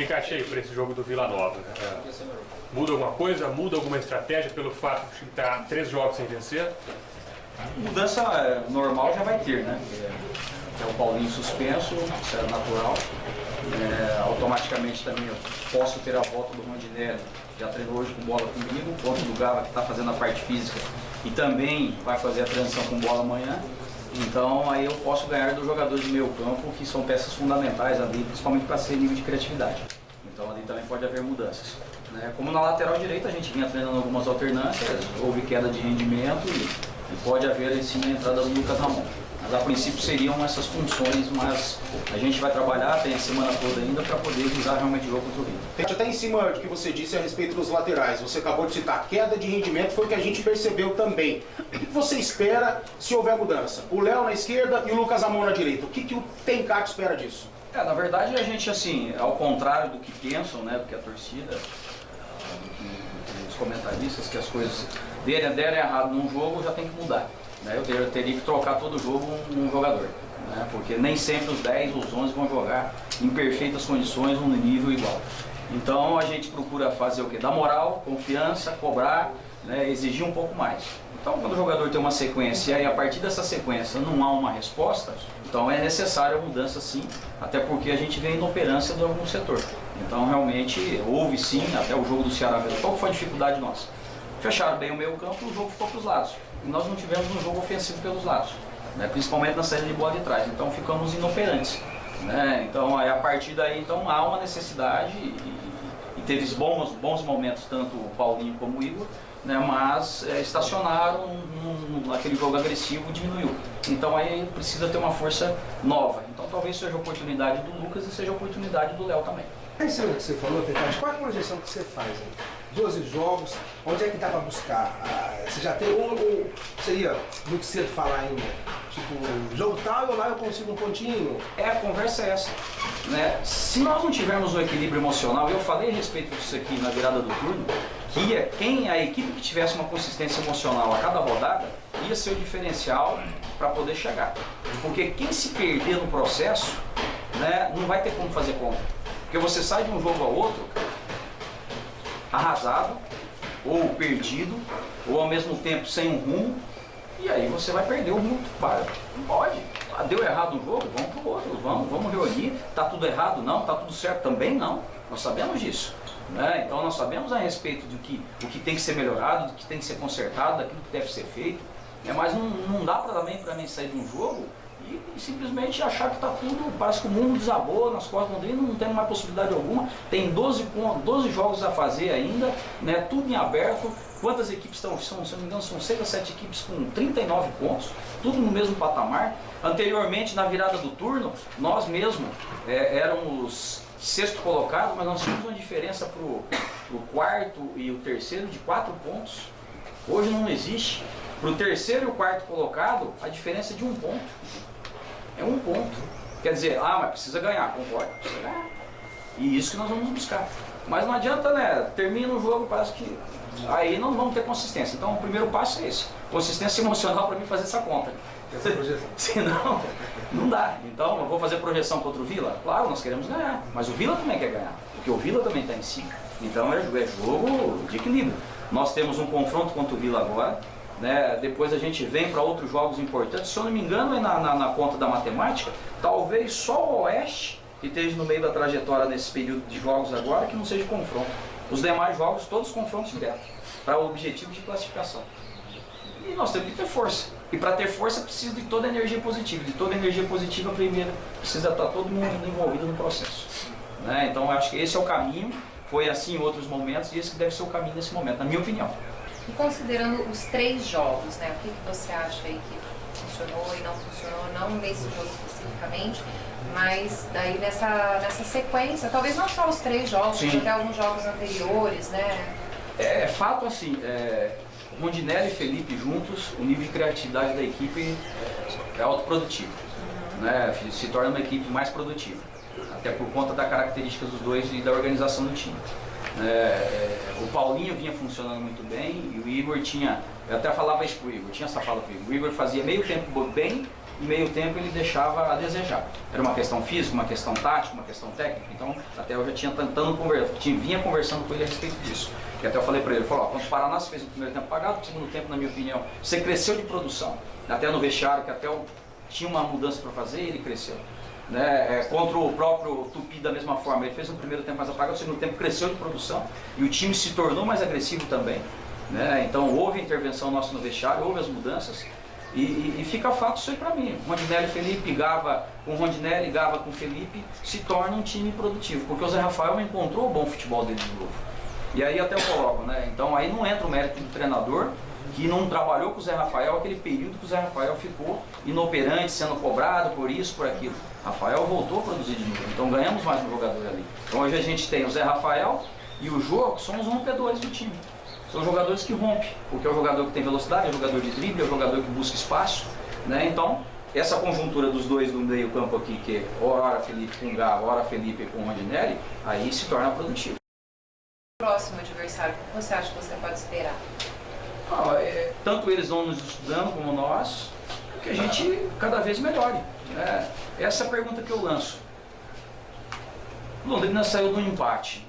Alicate, aí para esse jogo do Vila Nova, muda alguma coisa? Muda alguma estratégia pelo fato de time estar 3 jogos sem vencer? Mudança normal já vai ter, né? É o Paulinho suspenso, isso é natural. Automaticamente também eu posso ter a volta do Rondinelli, já treinou hoje com bola comigo, contra do Gava que está fazendo a parte física e também vai fazer a transição com bola amanhã. Então aí eu posso ganhar dos jogadores de meio campo, que são peças fundamentais ali, principalmente para ser nível de criatividade. Então ali também pode haver mudanças. Como na lateral direita a gente vinha treinando algumas alternâncias, houve queda de rendimento e pode haver sim a entrada do Lucas Ramon. Mas a princípio seriam essas funções, mas a gente vai trabalhar, tem a semana toda ainda para poder visar realmente o jogo contra o Rio. Até em cima do que você disse a respeito dos laterais, você acabou de citar, queda de rendimento foi o que a gente percebeu também. O que você espera se houver mudança? O Léo na esquerda e o Lucas Ramon na direita. O que o Tencac espera disso? Na verdade a gente, assim, ao contrário do que pensam, né, do que a torcida, os comentaristas, que as coisas derem errado num jogo já tem que mudar. Eu teria que trocar todo jogo um jogador, porque nem sempre os 10 ou os 11 vão jogar em perfeitas condições, num nível igual. Então a gente procura fazer o quê? Dar moral, confiança, cobrar, exigir um pouco mais. Então quando o jogador tem uma sequência e a partir dessa sequência não há uma resposta, então é necessária a mudança sim, até porque a gente vê inoperância de algum setor. Então realmente houve sim, até o jogo do Ceará mesmo. Qual foi a dificuldade nossa? Fecharam bem o meio campo e o jogo ficou para os lados. E nós não tivemos um jogo ofensivo pelos lados, principalmente na saída de bola de trás. Então ficamos inoperantes. Então a partir daí então, há uma necessidade e teve bons momentos, tanto o Paulinho como o Igor, mas estacionaram naquele jogo agressivo, diminuiu. Então aí precisa ter uma força nova. Então talvez seja a oportunidade do Lucas e seja a oportunidade do Léo também. Pensando no que você falou, Tecate, qual é a projeção que você faz aí? 12 jogos, onde é que dá para buscar? Você já tem seria muito cedo falar ainda? Tipo, jogo tal, eu lá eu consigo um pontinho? A conversa é essa. Se nós não tivermos um equilíbrio emocional, eu falei a respeito disso aqui na virada do turno, que a equipe que tivesse uma consistência emocional a cada rodada, ia ser o diferencial para poder chegar. Porque quem se perder no processo, não vai ter como fazer conta. Porque você sai de um jogo ao outro arrasado, ou perdido, ou ao mesmo tempo sem um rumo, e aí você vai perder o rumo. Não pode. Deu errado um jogo, vamos pro outro, vamos reunir. Tá tudo errado? Não. Tá tudo certo? Também não. Nós sabemos disso. Então nós sabemos a respeito do que tem que ser melhorado, do que tem que ser consertado, daquilo que deve ser feito. Mas não dá para mim sair de um jogo e simplesmente achar que está tudo, parece que o mundo desabou nas costas dele, não tem mais possibilidade alguma. Tem 12 jogos a fazer ainda, tudo em aberto. Quantas equipes estão? Se não me engano, são 6 a 7 equipes com 39 pontos, tudo no mesmo patamar. Anteriormente, na virada do turno, nós mesmos éramos sexto colocado, mas nós tínhamos uma diferença para o quarto e o terceiro de 4 pontos. Hoje não existe. Para o terceiro e o quarto colocado, a diferença é de 1 ponto. É 1 ponto. Quer dizer, mas precisa ganhar, concordo, precisa ganhar. E isso que nós vamos buscar. Mas não adianta, termina o jogo, parece que aí não vamos ter consistência. Então o primeiro passo é esse. Consistência emocional para mim fazer essa conta. Senão, não dá. Então eu vou fazer projeção contra o Vila? Claro, nós queremos ganhar. Mas o Vila também quer ganhar. Porque o Vila também está em cima. Então é jogo de equilíbrio. Nós temos um confronto contra o Vila agora. Depois a gente vem para outros jogos importantes. Se eu não me engano, na conta da matemática, talvez só o Oeste que esteja no meio da trajetória nesse período de jogos agora que não seja confronto. Os demais jogos, todos confrontos diretos, para o objetivo de classificação. E nós temos que ter força. E para ter força precisa de toda a energia positiva. De toda a energia positiva, primeiro, precisa estar todo mundo envolvido no processo. Então eu acho que esse é o caminho. Foi assim em outros momentos e esse que deve ser o caminho nesse momento, na minha opinião. E considerando os 3 jogos, o que você acha aí que funcionou e não funcionou, não nesse jogo especificamente, mas daí nessa sequência, talvez não só os 3 jogos, mas até alguns jogos anteriores, É fato assim, Rondinelli e Felipe juntos, o nível de criatividade da equipe é autoprodutivo, se torna uma equipe mais produtiva, até por conta da característica dos dois e da organização do time. O Paulinho vinha funcionando muito bem e o Igor tinha, eu até falava isso pro Igor, tinha essa fala pro Igor, o Igor fazia meio tempo bem e meio tempo ele deixava a desejar. Era uma questão física, uma questão tática, uma questão técnica, então até eu já tinha tentando conversar, vinha conversando com ele a respeito disso. E até eu falei para ele, falou, quando o Paraná fez o primeiro tempo pagado, o segundo tempo, na minha opinião, você cresceu de produção, até no vestiário, que até tinha uma mudança para fazer e ele cresceu. Contra o próprio Tupi da mesma forma, ele fez um primeiro tempo mais apagado, o segundo tempo cresceu de produção e o time se tornou mais agressivo também, então houve intervenção nossa no vestiário, houve as mudanças e fica fato isso aí pra mim. Rondinelli e Felipe, Gava com Rondinelli, Gava com Felipe, se torna um time produtivo, porque o Zé Rafael encontrou o bom futebol dele de novo. E aí até eu coloco, então aí não entra o mérito do treinador que não trabalhou com o Zé Rafael aquele período que o Zé Rafael ficou inoperante, sendo cobrado por isso, por aquilo. Rafael voltou a produzir de novo, então ganhamos mais um jogador ali. Então hoje a gente tem o Zé Rafael e o Jô, que são os rompedores do time. São jogadores que rompem, porque é o jogador que tem velocidade, é o jogador de drible, é o jogador que busca espaço, Então, essa conjuntura dos dois no meio campo aqui, que é ora Felipe com Gava, ora Felipe com Rondinelli, aí se torna produtivo. Próximo adversário, o que você acha que você pode esperar? Tanto eles vão nos estudando como nós, que a gente cada vez melhore. Essa é a pergunta que eu lanço. Londrina saiu de um empate.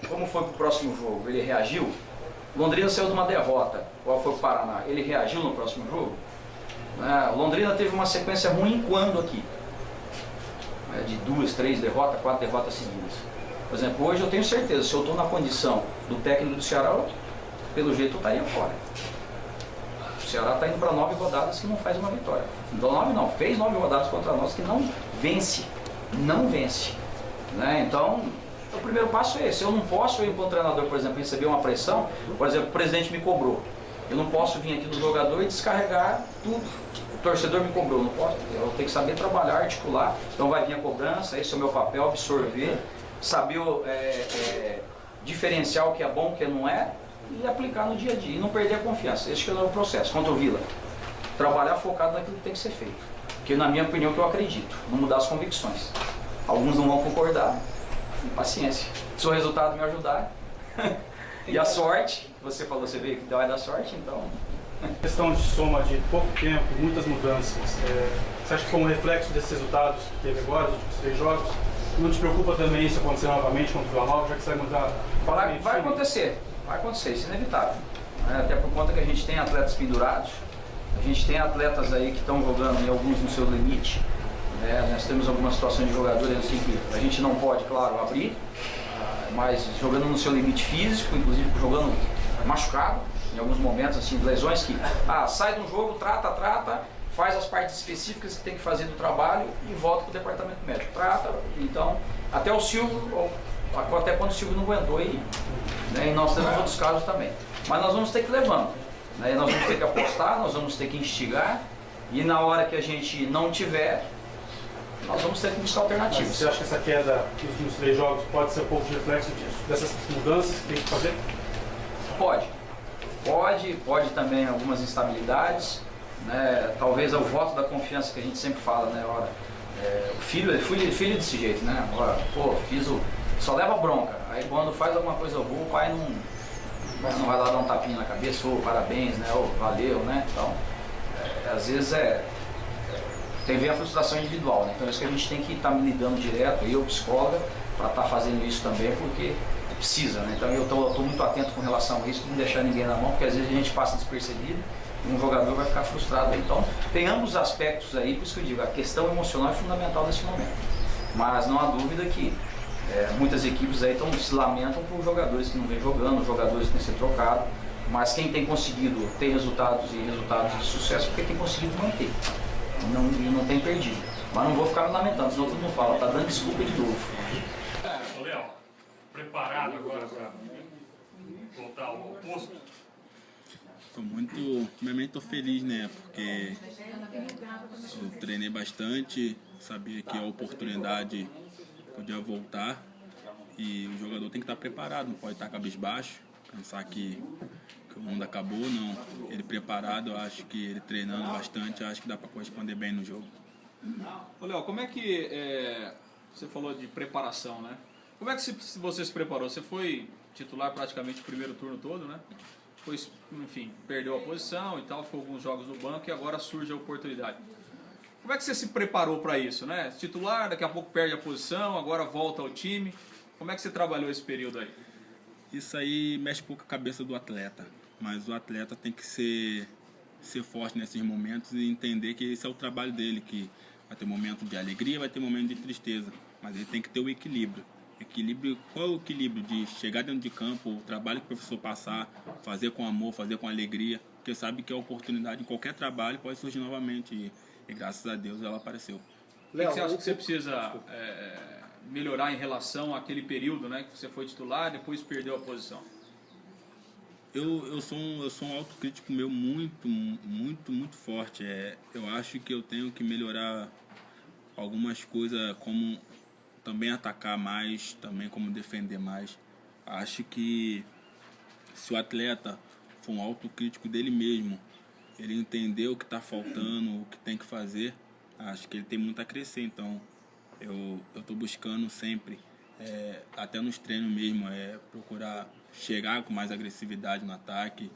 Como foi para o próximo jogo? Ele reagiu? Londrina saiu de uma derrota. Qual foi o Paraná? Ele reagiu no próximo jogo? Londrina teve uma sequência ruim quando aqui? De 2, 3 derrotas, 4 derrotas seguidas. Por exemplo, hoje eu tenho certeza, se eu estou na condição do técnico do Ceará, pelo jeito eu estaria fora. O Ceará está indo para 9 rodadas que não faz uma vitória. Então 9 não, fez 9 rodadas contra nós que não vence. Não vence. Então, o primeiro passo é esse. Eu não posso ir para um treinador, por exemplo, receber uma pressão. Por exemplo, o presidente me cobrou. Eu não posso vir aqui no jogador e descarregar tudo. O torcedor me cobrou, não posso. Eu tenho que saber trabalhar, articular. Então vai vir a cobrança, esse é o meu papel, absorver, saber diferenciar o que é bom, o que não é, e aplicar no dia a dia. E não perder a confiança. Esse que é o processo. Contra o Vila, trabalhar focado naquilo que tem que ser feito. Porque na minha opinião, que eu acredito, não mudar as convicções. Alguns não vão concordar, paciência. Se o resultado me ajudar, e a sorte, você falou, você veio que vai dar sorte, então... Questão de soma de pouco tempo, muitas mudanças, você acha que como reflexo desses resultados que teve agora, nos últimos 3 jogos, não te preocupa também isso acontecer novamente contra o Vila, já que você vai mudar? Vai acontecer, isso é inevitável. Até por conta que a gente tem atletas pendurados, a gente tem atletas aí que estão jogando, e alguns no seu limite. Nós temos algumas situações de jogadores assim que a gente não pode, claro, abrir, mas jogando no seu limite físico, inclusive jogando machucado, em alguns momentos, assim, lesões que sai de um jogo, trata, faz as partes específicas que tem que fazer do trabalho e volta para o departamento médico. Então, até o Silvio, até quando o Silvio não aguentou, e nós temos outros casos também. Mas nós vamos ter que ir levando, nós vamos ter que apostar, nós vamos ter que instigar, e na hora que a gente não tiver, nós vamos ter que buscar alternativas. Mas você acha que essa queda nos últimos 3 jogos pode ser um pouco de reflexo disso, dessas mudanças que tem que fazer? Pode também algumas instabilidades, talvez é o voto da confiança que a gente sempre fala, o filho desse jeito, agora, só leva bronca, aí quando faz alguma coisa boa, o pai não vai lá dar um tapinha na cabeça, parabéns, valeu, então, às vezes tem a frustração individual, então é isso que a gente tem que estar lidando direto, eu, psicóloga, para estar fazendo isso também, porque precisa, então eu estou muito atento com relação a isso, não deixar ninguém na mão, porque às vezes a gente passa despercebido e um jogador vai ficar frustrado. Então tem ambos os aspectos aí, por isso que eu digo, a questão emocional é fundamental nesse momento, mas não há dúvida que muitas equipes aí se lamentam por jogadores que não vêm jogando, jogadores que têm sido trocados, mas quem tem conseguido ter resultados de sucesso, porque tem conseguido manter, não tem perdido. Mas não vou ficar me lamentando, senão todo mundo fala, tá dando desculpa de novo. Léo, preparado agora para voltar ao posto? Primeiramente estou feliz, porque eu treinei bastante, sabia que a oportunidade podia voltar e o jogador tem que estar preparado, não pode estar cabisbaixo, pensar que o mundo acabou, não. Ele preparado, eu acho que ele treinando bastante, eu acho que dá para corresponder bem no jogo. Ô Léo, como é que você falou de preparação, Como é que você se preparou? Você foi titular praticamente o primeiro turno todo, né? Depois, enfim, perdeu a posição e tal, ficou alguns jogos no banco e agora surge a oportunidade. Como é que você se preparou para isso, né? Titular, daqui a pouco perde a posição, agora volta ao time. Como é que você trabalhou esse período aí? Isso aí mexe um pouco a cabeça do atleta, mas o atleta tem que ser forte nesses momentos e entender que esse é o trabalho dele, que vai ter momento de alegria, vai ter momento de tristeza, mas ele tem que ter o equilíbrio. Qual é o equilíbrio de chegar dentro de campo, o trabalho que o professor passar, fazer com amor, fazer com alegria, porque sabe que a oportunidade em qualquer trabalho pode surgir novamente e graças a Deus ela apareceu. O que você acha que você precisa melhorar em relação àquele período, né, que você foi titular, depois perdeu a posição? Eu sou um autocrítico meu muito forte. Eu acho que eu tenho que melhorar algumas coisas, como também atacar mais, também como defender mais. Acho que se o atleta for um autocrítico dele mesmo, ele entender o que está faltando, o que tem que fazer, acho que ele tem muito a crescer. Então eu estou buscando sempre, até nos treinos mesmo, procurar chegar com mais agressividade no ataque,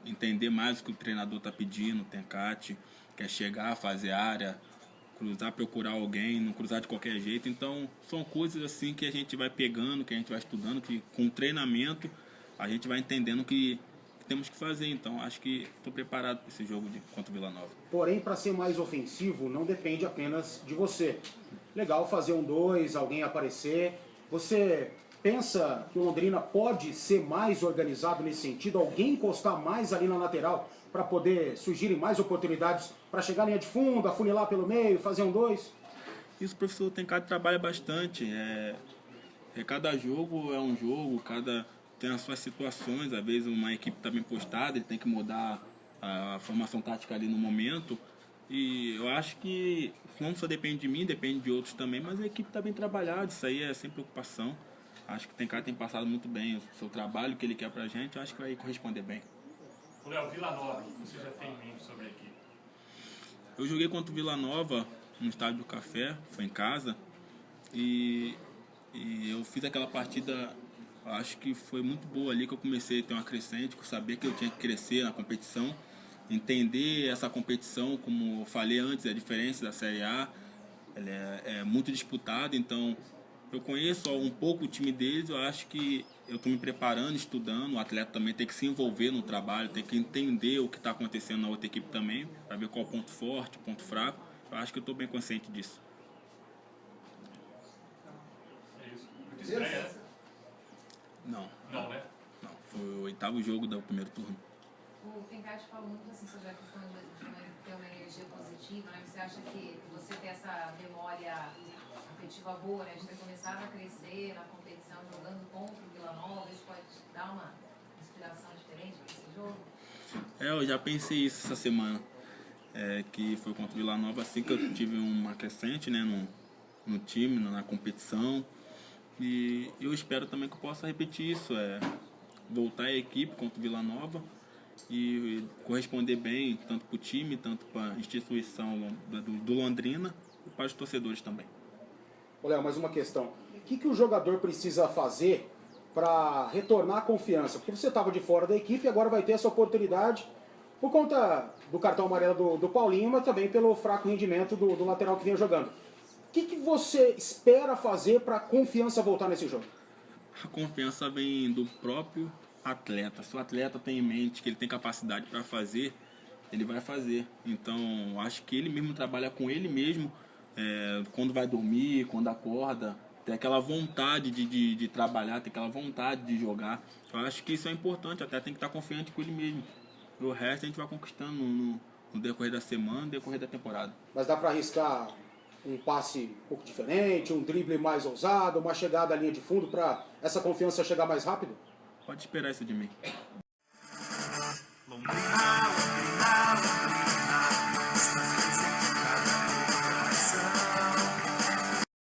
entender mais o que o treinador está pedindo, o Tencate, quer chegar, fazer área, cruzar, procurar alguém, não cruzar de qualquer jeito. Então são coisas assim que a gente vai pegando, que a gente vai estudando, que com treinamento a gente vai entendendo que temos que fazer. Então acho que estou preparado para esse jogo contra o Vila Nova. Porém, para ser mais ofensivo, não depende apenas de você. Legal fazer um 2, alguém aparecer. Você pensa que o Londrina pode ser mais organizado nesse sentido? Alguém encostar mais ali na lateral para poder surgirem mais oportunidades para chegar à linha de fundo, afunilar pelo meio, fazer um 2? Isso o professor Tencate trabalha bastante. Cada jogo é um jogo, tem as suas situações. Às vezes uma equipe está bem postada, ele tem que mudar a formação tática ali no momento. E eu acho que não só depende de mim, depende de outros também, mas a equipe está bem trabalhada, isso aí é sem preocupação. Acho que o Tencate tem passado muito bem o seu trabalho, que ele quer pra gente, eu acho que vai corresponder bem. O Léo, Vila Nova, você já tem em mente sobre a equipe? Eu joguei contra o Vila Nova no Estádio do Café, foi em casa, e eu fiz aquela partida, acho que foi muito boa ali, que eu comecei a ter uma crescente, que eu sabia que eu tinha que crescer na competição, entender essa competição, como eu falei antes, a diferença da Série A, ela é muito disputada, então eu conheço um pouco o time deles, eu acho que eu estou me preparando, estudando, o atleta também tem que se envolver no trabalho, tem que entender o que está acontecendo na outra equipe também, para ver qual é o ponto forte, o ponto fraco. Eu acho que eu estou bem consciente disso. É isso. Muito estranha essa? Não. Não, né? Não, foi o 8º jogo do primeiro turno. O Tencate falou muito assim sobre a questão de ter uma energia positiva, né? Você acha que você ter essa memória afetiva boa, né? De ter começado a crescer na competição, jogando contra o Vila Nova, isso pode dar uma inspiração diferente para esse jogo? Eu já pensei isso essa semana, que foi contra o Vila Nova, assim que eu tive uma crescente, né, no time, na competição, e eu espero também que eu possa repetir isso, voltar à equipe contra o Vila Nova e corresponder bem, tanto para o time, tanto para a instituição do Londrina e para os torcedores também. Léo, mais uma questão. O que o jogador precisa fazer para retornar a confiança? Porque você estava de fora da equipe e agora vai ter essa oportunidade por conta do cartão amarelo do Paulinho, mas também pelo fraco rendimento do lateral que vinha jogando. O que você espera fazer para a confiança voltar nesse jogo? A confiança vem do próprio atleta. Se o atleta tem em mente que ele tem capacidade para fazer, ele vai fazer. Então, acho que ele mesmo trabalha com ele mesmo, quando vai dormir, quando acorda, tem aquela vontade de trabalhar, tem aquela vontade de jogar. Eu acho que isso é importante, até tem que estar confiante com ele mesmo. O resto a gente vai conquistando no decorrer da semana, no decorrer da temporada. Mas dá para arriscar um passe um pouco diferente, um drible mais ousado, uma chegada à linha de fundo para essa confiança chegar mais rápido? Pode esperar isso de mim. Londrina